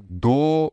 2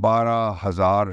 12,000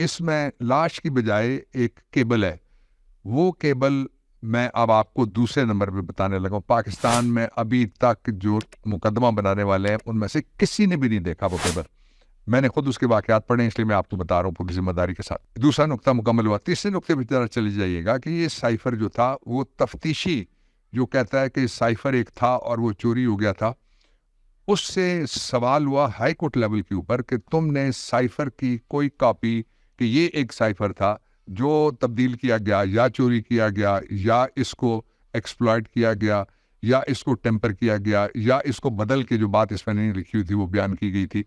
اس میں لاش کی بجائے ایک کیبل ہے. وہ کیبل میں اب آپ کو دوسرے نمبر پہ بتانے لگا ہوں. پاکستان میں ابھی تک جو مقدمہ بنانے والے ہیں ان میں سے کسی نے بھی نہیں دیکھا وہ کیبل. میں نے خود اس کے واقعات پڑھے اس لیے میں آپ کو بتا رہا ہوں پوری ذمہ داری کے ساتھ. دوسرا نقطہ مکمل ہوا. تیسرے نقطے پہ ذرا چلی جائیے گا کہ یہ سائفر جو تھا وہ تفتیشی جو کہتا ہے کہ سائفر ایک تھا اور وہ چوری ہو گیا تھا. اس سے سوال ہوا ہائی کورٹ لیول کے اوپر کہ تم نے سائفر کی کوئی کاپی کہ یہ ایک سائفر تھا جو تبدیل کیا گیا یا چوری کیا گیا یا اس کو ایکسپلائٹ کیا گیا یا اس کو ٹیمپر کیا گیا یا اس کو بدل کے جو بات اس میں نہیں لکھی ہوئی تھی وہ بیان کی گئی تھی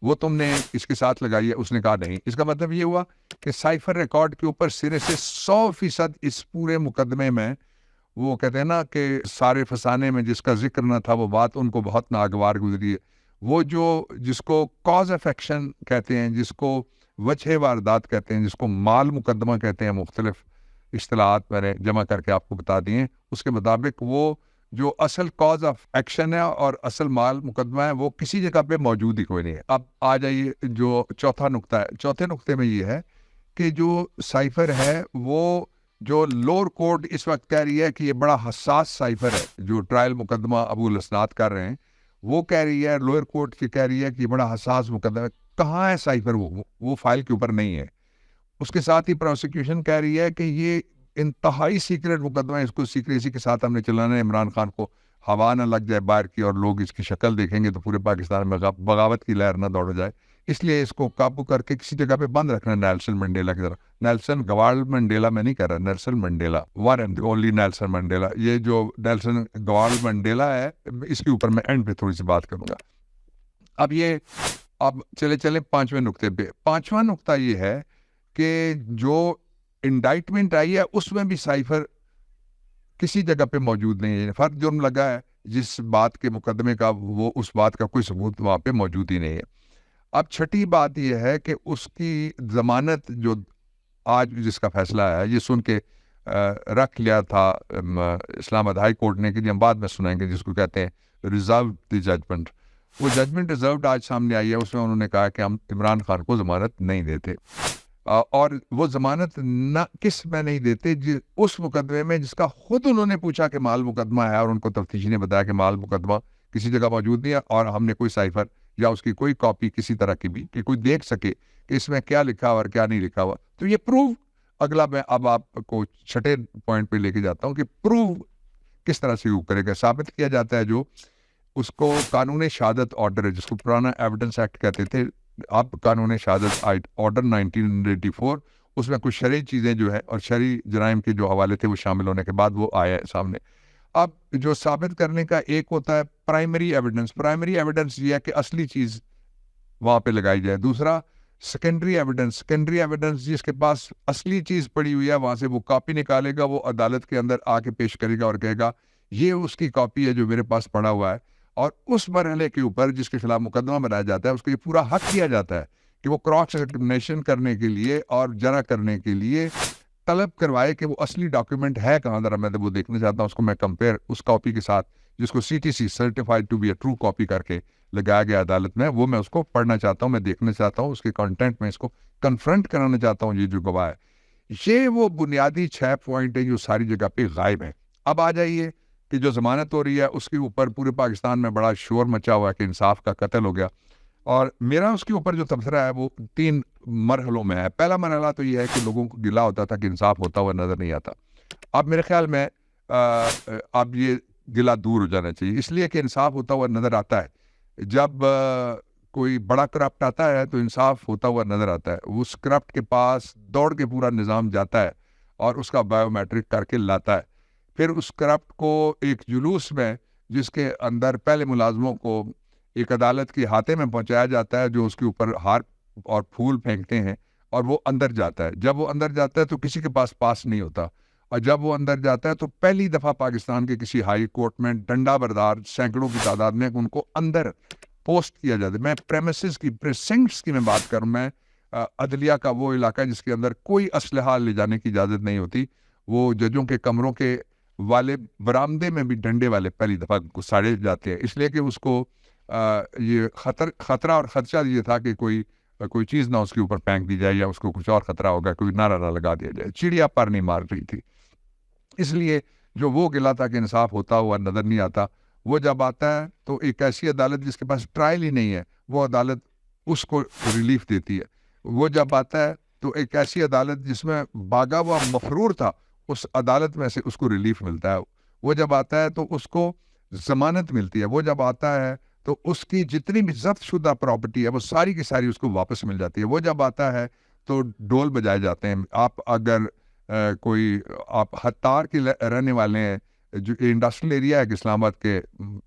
وہ تم نے اس کے ساتھ لگائی ہے. اس نے کہا نہیں. اس کا مطلب یہ ہوا کہ سائفر ریکارڈ کے اوپر سرے سے 100% اس پورے مقدمے میں وہ کہتے ہیں نا کہ سارے فسانے میں جس کا ذکر نہ تھا وہ بات ان کو بہت ناگوار گزری ہے. وہ جو جس کو کاز آف ایکشن کہتے ہیں, جس کو وجہ واردات کہتے ہیں, جس کو مال مقدمہ کہتے ہیں, مختلف اصطلاحات میں نے جمع کر کے آپ کو بتا دیے. اس کے مطابق وہ جو اصل کاز آف ایکشن ہے اور اصل مال مقدمہ ہے وہ کسی جگہ پہ موجود ہی کوئی نہیں ہے. اب آ جائیے جو چوتھا نقطہ ہے. چوتھے نقطے میں یہ ہے کہ جو سائفر ہے وہ جو لوور کورٹ اس وقت کہہ رہی ہے کہ یہ بڑا حساس سائفر ہے. جو ٹرائل مقدمہ ابو الاسناد کر رہے ہیں وہ کہہ رہی ہے, لوئر کورٹ کی کہہ رہی ہے کہ یہ بڑا حساس مقدمہ ہے. کہاں ہے سائفر؟ وہ فائل کے اوپر نہیں ہے. اس کے ساتھ ہی پروسیکیوشن کہہ رہی ہے کہ یہ انتہائی سیکریٹ مقدمہ ہے, اس کو سیکریسی کے ساتھ ہم نے چلانا ہے. عمران خان کو ہوا نہ لگ جائے باہر کی اور لوگ اس کی شکل دیکھیں گے تو پورے پاکستان میں بغاوت کی لہر نہ دوڑ جائے, اس لیے اس کو قابو کر کے کسی جگہ پہ بند رکھنا ہے. نیلسن منڈیلا کی طرح. نیلسن گوال منڈیلا میں نہیں کہہ رہا, Nelson Mandela, one and only Nelson Mandela. یہ جو نیلسن گوال منڈیلا ہے اس کے اوپر میں اینڈ پہ تھوڑی سی بات کروں گا. اب چلے پانچویں نقطے پہ. پانچواں نقطہ یہ ہے کہ جو انڈائٹمنٹ آئی ہے اس میں بھی سائفر کسی جگہ پہ موجود نہیں ہے. فرد جرم لگا ہے جس بات کے مقدمے کا وہ اس بات کا کوئی ثبوت وہاں پہ موجود ہی نہیں ہے. اب چھٹی بات یہ ہے کہ اس کی ضمانت جو آج جس کا فیصلہ ہے یہ سن کے رکھ لیا تھا اسلام آباد ہائی کورٹ نے کہ ہم بعد میں سنائیں گے, جس کو کہتے ہیں ریزروڈ دی ججمنٹ. وہ ججمنٹ ریزروڈ آج سامنے آئی ہے. اس میں انہوں نے کہا کہ ہم عمران خان کو ضمانت نہیں دیتے, اور وہ ضمانت نہ کس میں نہیں دیتے اس مقدمے میں جس کا خود انہوں نے پوچھا کہ مال مقدمہ ہے, اور ان کو تفتیشی نے بتایا کہ مال مقدمہ کسی جگہ موجود نہیں ہے اور ہم نے کوئی سائفر یا اس کی کوئی کاپی کسی طرح کی بھی کہ کوئی دیکھ سکے کہ اس میں کیا لکھا ہوا اور کیا نہیں لکھا ہوا. تو یہ پروف اگلا میں اب آپ کو چھٹے پوائنٹ پہ لے کے جاتا ہوں کہ پروف کس طرح سے کرے گا. ثابت کیا جاتا ہے جو اس کو قانون شہادت آرڈر ہے, جس کو پرانا ایویڈنس ایکٹ کہتے تھے, اب قانون شہادت آرڈر 1984, اس میں کچھ شرعی چیزیں جو ہے اور شرعی جرائم کے جو حوالے تھے وہ شامل ہونے کے بعد وہ آیا ہے سامنے. اب جو ثابت کرنے کا ایک ہوتا ہے پرائمری ایویڈنس. پرائمری ایویڈنس یہ ہے کہ اصلی چیز وہاں پہ لگائی جائے. دوسرا سیکنڈری ایویڈنس. سیکنڈری ایویڈنس جس کے پاس اصلی چیز پڑی ہوئی ہے وہاں سے وہ کاپی نکالے گا, وہ عدالت کے اندر آ کے پیش کرے گا اور کہے گا یہ اس کی کاپی ہے جو میرے پاس پڑا ہوا ہے. اور اس مرحلے کے اوپر جس کے خلاف مقدمہ بنایا جاتا ہے اس کو یہ پورا حق دیا جاتا ہے کہ وہ کراس ایگزامینیشن کرنے کے لیے اور جرا کرنے کے لیے طلب کروائے کہ وہ اصلی ڈاکیومنٹ ہے کہاں. ذرا میں وہ دیکھنا چاہتا ہوں, اس کو میں کمپیئر اس کاپی کے ساتھ جس کو CTC certified to be a true copy کر کے لگایا گیا عدالت میں, وہ میں اس کو پڑھنا چاہتا ہوں, میں دیکھنا چاہتا ہوں, اس کے کنٹینٹ میں اس کو کنفرنٹ کرانا چاہتا ہوں. یہ جو گواہ ہے یہ وہ بنیادی 6 پوائنٹ ہیں جو ساری جگہ پہ غائب ہیں. اب آ جائیے کہ جو ضمانت ہو رہی ہے اس کے اوپر پورے پاکستان میں بڑا شور مچا ہوا ہے کہ انصاف کا قتل ہو گیا, اور میرا اس کے اوپر جو تبصرہ ہے وہ 3 مرحلوں میں ہے. پہلا مرحلہ تو یہ ہے کہ لوگوں کو گلا ہوتا تھا کہ انصاف ہوتا ہوا نظر نہیں آتا. اب میرے خیال میں اب یہ گلا دور ہو جانا چاہیے, اس لیے کہ انصاف ہوتا ہوا نظر آتا ہے جب کوئی بڑا کرپٹ آتا ہے تو انصاف ہوتا ہوا نظر آتا ہے. اس کرپٹ کے پاس دوڑ کے پورا نظام جاتا ہے اور اس کا بایو میٹرک کر کے لاتا ہے. پھر اس کرپٹ کو ایک جلوس میں جس کے اندر پہلے ملازموں کو ایک عدالت کی ہاتھے میں پہنچایا جاتا ہے جو اس کے اوپر ہار اور پھول پھینکتے ہیں, اور وہ اندر جاتا ہے. جب وہ اندر جاتا ہے تو کسی کے پاس نہیں ہوتا, اور جب وہ اندر جاتا ہے تو پہلی دفعہ پاکستان کے کسی ہائی کورٹ میں ڈنڈا بردار سینکڑوں کی تعداد میں ان کو اندر پوسٹ کیا جاتا ہے. میں پریمیسز کی پریسنکٹس کی میں بات کروں, میں عدلیہ کا وہ علاقہ جس کے اندر کوئی اسلحہ لے جانے کی اجازت نہیں ہوتی, وہ ججوں کے کمروں کے والے برآمدے میں بھی ڈنڈے والے پہلی دفعہ گھساڑے جاتے ہیں, اس لیے کہ اس کو یہ خطرہ اور خدشہ یہ تھا کہ کوئی کوئی چیز نہ اس کے اوپر پھینک دی جائے یا اس کو کچھ اور خطرہ ہوگا, کوئی نعرہ نہ لگا دیا جائے. چڑیا پر نہیں مار رہی تھی. اس لیے جو وہ گلا تھا کہ انصاف ہوتا ہوا نظر نہیں آتا, وہ جب آتا ہے تو ایک ایسی عدالت جس کے پاس ٹرائل ہی نہیں ہے, وہ عدالت اس کو ریلیف دیتی ہے. وہ جب آتا ہے تو ایک ایسی عدالت جس میں باغا ہوا مفرور تھا, اس عدالت میں سے اس کو ریلیف ملتا ہے. وہ جب آتا ہے تو اس کو ضمانت ملتی ہے. وہ جب آتا ہے تو اس کی جتنی بھی ضبط شدہ پراپرٹی ہے وہ ساری کی ساری اس کو واپس مل جاتی ہے. وہ جب آتا ہے تو ڈول بجائے جاتے ہیں. آپ اگر کوئی آپ ہتار کے رہنے والے ہیں, جو انڈسٹریل ایریا ہے اسلام آباد کے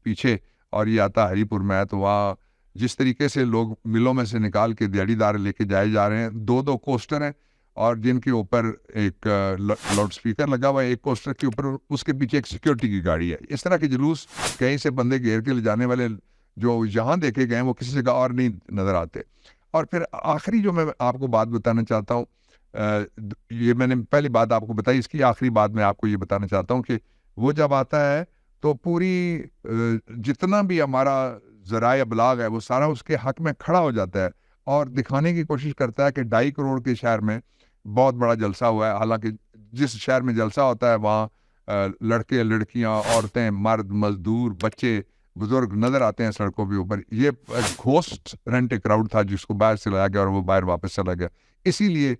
پیچھے, اور یہ آتا ہری پور میں ہے, تو وہاں جس طریقے سے لوگ ملوں میں سے نکال کے دیہڑی دار لے کے جائے جا رہے ہیں, 2 کوسٹر ہیں اور جن کے اوپر ایک لاؤڈ سپیکر لگا ہوا ہے, ایک کوسٹر کے اوپر اس کے پیچھے ایک سیکیورٹی کی گاڑی ہے. اس طرح کے جلوس کہیں سے بندے گھیر کے لے جانے والے جو یہاں دیکھے گئے ہیں وہ کسی جگہ اور نہیں نظر آتے. اور پھر آخری جو میں آپ کو بات بتانا چاہتا ہوں, یہ میں نے پہلی بات آپ کو بتائی, اس کی آخری بات میں آپ کو یہ بتانا چاہتا ہوں کہ وہ جب آتا ہے تو پوری جتنا بھی ہمارا ذرائع ابلاغ ہے وہ سارا اس کے حق میں کھڑا ہو جاتا ہے اور دکھانے کی کوشش کرتا ہے کہ 2.5 کروڑ کے شہر میں بہت بڑا جلسہ ہوا ہے. حالانکہ جس شہر میں جلسہ ہوتا ہے وہاں لڑکے لڑکیاں عورتیں مرد مزدور بچے بزرگ نظر آتے ہیں سڑکوں کے اوپر. یہ گھوسٹ رینٹ کراؤڈ تھا جس کو باہر سے لایا گیا اور وہ باہر واپس چلا گیا. اسی لیے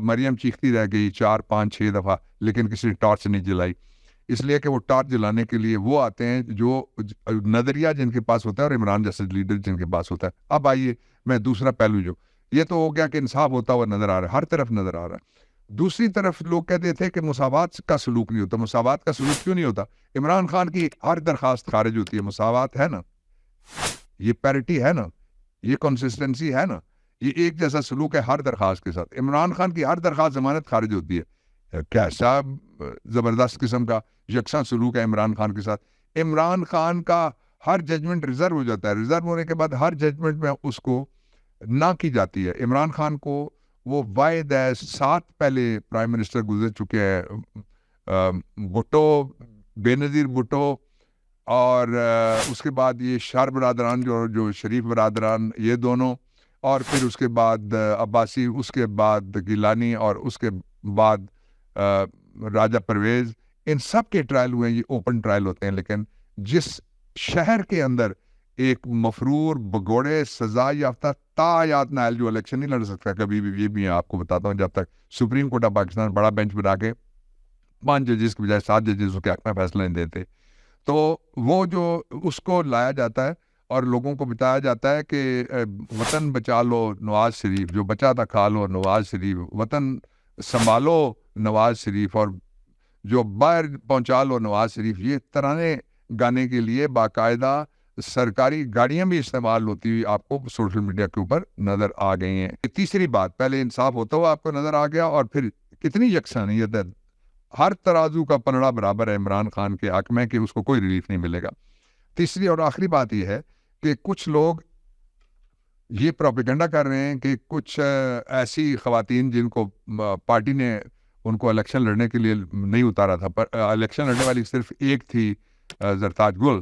مریم چیختی رہ گئی 4 5 6 دفعہ, لیکن کسی نے ٹارچ نہیں جلائی. اس لیے کہ وہ ٹارچ جلانے کے لیے وہ آتے ہیں جو نظریہ جن کے پاس ہوتا ہے, اور عمران جیسے لیڈر جن کے پاس ہوتا ہے. اب آئیے میں دوسرا پہلو, جو یہ تو ہو گیا کہ انصاف ہوتا ہوا نظر آ رہا ہے, ہر طرف نظر آ رہا ہے. دوسری طرف لوگ کہتے تھے کہ مساوات کا سلوک نہیں ہوتا. مساوات کا سلوک کیوں نہیں ہوتا؟ عمران خان کی ہر درخواست خارج ہوتی ہے. مساوات ہے نا, یہ پیرٹی ہے نا, یہ کنسسٹنسی ہے نا, یہ ایک جیسا سلوک ہے ہر درخواست کے ساتھ. عمران خان کی ہر درخواست ضمانت خارج ہوتی ہے. کیسا زبردست قسم کا یکساں سلوک ہے عمران خان کے ساتھ. عمران خان کا ہر ججمنٹ ریزرو ہو جاتا ہے. ریزرو ہونے کے بعد ہر ججمنٹ میں اس کو نہ کی جاتی ہے. عمران خان کو وہ واحد ہے, 7 پہلے پرائم منسٹر گزر چکے ہیں, بھٹو, بے نظیر بھٹو, اور اس کے بعد یہ شار برادران جو شریف برادران, یہ دونوں, اور پھر اس کے بعد عباسی, اس کے بعد گیلانی, اور اس کے بعد راجہ پرویز. ان سب کے ٹرائل ہوئے ہیں. یہ اوپن ٹرائل ہوتے ہیں. لیکن جس شہر کے اندر ایک مفرور بگوڑے سزا یافتہ تایات نائل جو الیکشن نہیں لڑ سکتا کبھی بھی, یہ بھی میں آپ کو بتاتا ہوں, جب تک سپریم کورٹ آف پاکستان بڑا بینچ بنا کے 5 ججز کی بجائے 7 ججز کے حق میں فیصلہ نہیں دیتے, تو وہ جو اس کو لایا جاتا ہے اور لوگوں کو بتایا جاتا ہے کہ وطن بچا لو نواز شریف, جو بچا تھا کھا لو نواز شریف, وطن سنبھالو نواز شریف, اور جو باہر پہنچا لو نواز شریف. یہ ترانے گانے کے لیے باقاعدہ سرکاری گاڑیاں بھی استعمال ہوتی ہوئی آپ کو سوشل میڈیا کے اوپر نظر آ گئی ہیں. تیسری بات, پہلے انصاف ہوتا ہوا آپ کو نظر آ گیا, اور پھر کتنی یکسانیت ہے, ہر ترازو کا پلڑا برابر ہے عمران خان کے حق میں کہ اس کو کوئی ریلیف نہیں ملے گا. تیسری اور آخری بات یہ ہے کہ کچھ لوگ یہ پروپیگنڈا کر رہے ہیں کہ کچھ ایسی خواتین جن کو پارٹی نے ان کو الیکشن لڑنے کے لیے نہیں اتارا تھا, پر الیکشن لڑنے والی صرف ایک تھی, زرتاج گل,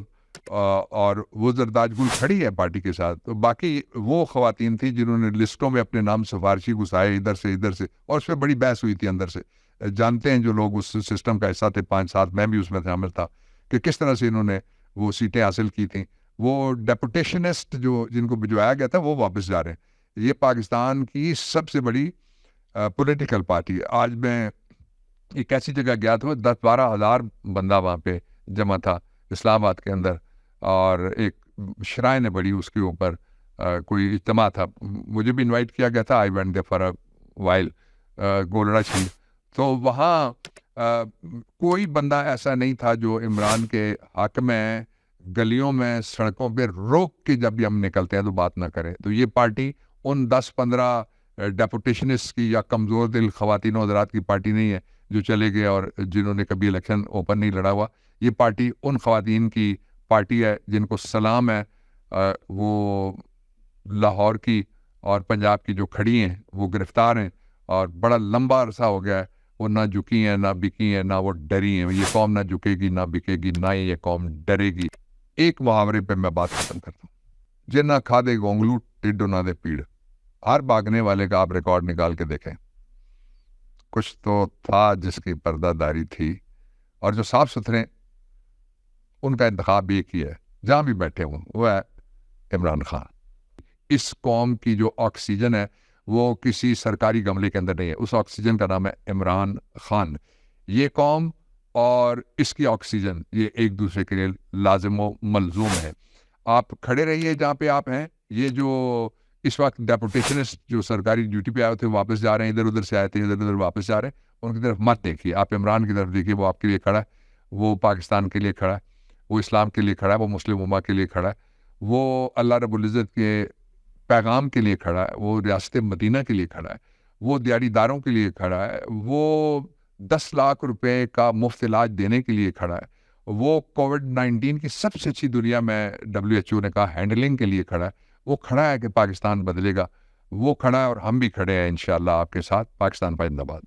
اور وہ زرتاج گل کھڑی ہے پارٹی کے ساتھ. تو باقی وہ خواتین تھیں جنہوں نے لسٹوں میں اپنے نام سفارشی گھسائے ادھر سے, اور اس پہ بڑی بحث ہوئی تھی اندر سے. جانتے ہیں جو لوگ اس سسٹم کا حصہ تھے 5-7, میں بھی اس میں شامل تھا, کہ کس طرح سے انہوں نے وہ سیٹیں حاصل کی تھیں. وہ ڈیپوٹیشنسٹ جن کو بھجوایا گیا تھا وہ واپس جا رہے ہیں. یہ پاکستان کی سب سے بڑی پولیٹیکل پارٹی ہے. آج میں ایک ایسی جگہ گیا تھا, 10-12 ہزار بندہ وہاں پہ جمع تھا اسلام آباد کے اندر, اور ایک شرائن ہے بڑی, اس کے اوپر کوئی اجتماع تھا. مجھے بھی انوائٹ کیا گیا تھا. I went there for a while, Golra Sharif. تو وہاں کوئی بندہ ایسا نہیں تھا جو عمران کے حق میں گلیوں میں سڑکوں پہ روک کے جب بھی ہم نکلتے ہیں تو بات نہ کرے. تو یہ پارٹی ان 10-15 ڈیپوٹیشنسٹ کی یا کمزور دل خواتین و حضرات کی پارٹی نہیں ہے جو چلے گئے اور جنہوں نے کبھی الیکشن اوپن نہیں لڑا ہوا. یہ پارٹی ان خواتین کی پارٹی ہے جن کو سلام ہے, وہ لاہور کی اور پنجاب کی جو کھڑی ہیں وہ گرفتار ہیں, اور بڑا لمبا عرصہ ہو گیا ہے وہ نہ جھکی ہیں نہ بکی ہیں نہ وہ ڈری ہیں. یہ قوم نہ جھکے گی نہ بکے گی, نہ یہ قوم ڈرے گی. ایک محاورے پہ میں بات ختم کرتا ہوں, جے نہ کھا دے گونگلو ٹڈو نہ دے پیڑ. ہر بھاگنے والے کا آپ ریکارڈ نکال کے دیکھیں، کچھ تو تھا جس کی پردہ داری تھی، اور جو صاف ستھرے ان کا انتخاب بھی ایک ہی ہے جہاں بھی بیٹھے ہوں، وہ ہے عمران خان۔ اس قوم کی جو آکسیجن ہے وہ کسی سرکاری گملے کے اندر نہیں ہے، اس آکسیجن کا نام ہے عمران خان۔ یہ قوم اور اس کی آکسیجن یہ ایک دوسرے کے لیے لازم و ملزوم ہے۔ آپ کھڑے رہیے جہاں پہ آپ ہیں۔ یہ جو اس وقت ڈیپوٹیشنسٹ جو سرکاری ڈیوٹی پہ آئے تھے واپس جا رہے ہیں، ادھر ادھر سے آئے تھے ادھر ادھر واپس جا رہے ہیں، ان کی طرف مت دیکھیے، آپ عمران کی طرف دیکھیے۔ وہ آپ کے لیے کھڑا ہے، وہ پاکستان کے لیے کھڑا ہے، وہ اسلام کے لیے کھڑا ہے، وہ مسلم امہ کے لیے کھڑا ہے، وہ اللہ رب العزت کے پیغام کے لیے کھڑا ہے، وہ ریاست مدینہ کے لیے کھڑا ہے، وہ دیاری داروں کے لیے کھڑا ہے، وہ 10 لاکھ روپے کا مفت علاج دینے کے لیے کھڑا ہے، وہ کووڈ-19 کی سب سے اچھی دنیا میں WHO نے کہا ہینڈلنگ کے لیے کھڑا ہے۔ وہ کھڑا ہے کہ پاکستان بدلے گا، وہ کھڑا ہے، اور ہم بھی کھڑے ہیں انشاءاللہ آپ کے ساتھ۔ پاکستان زندہ باد۔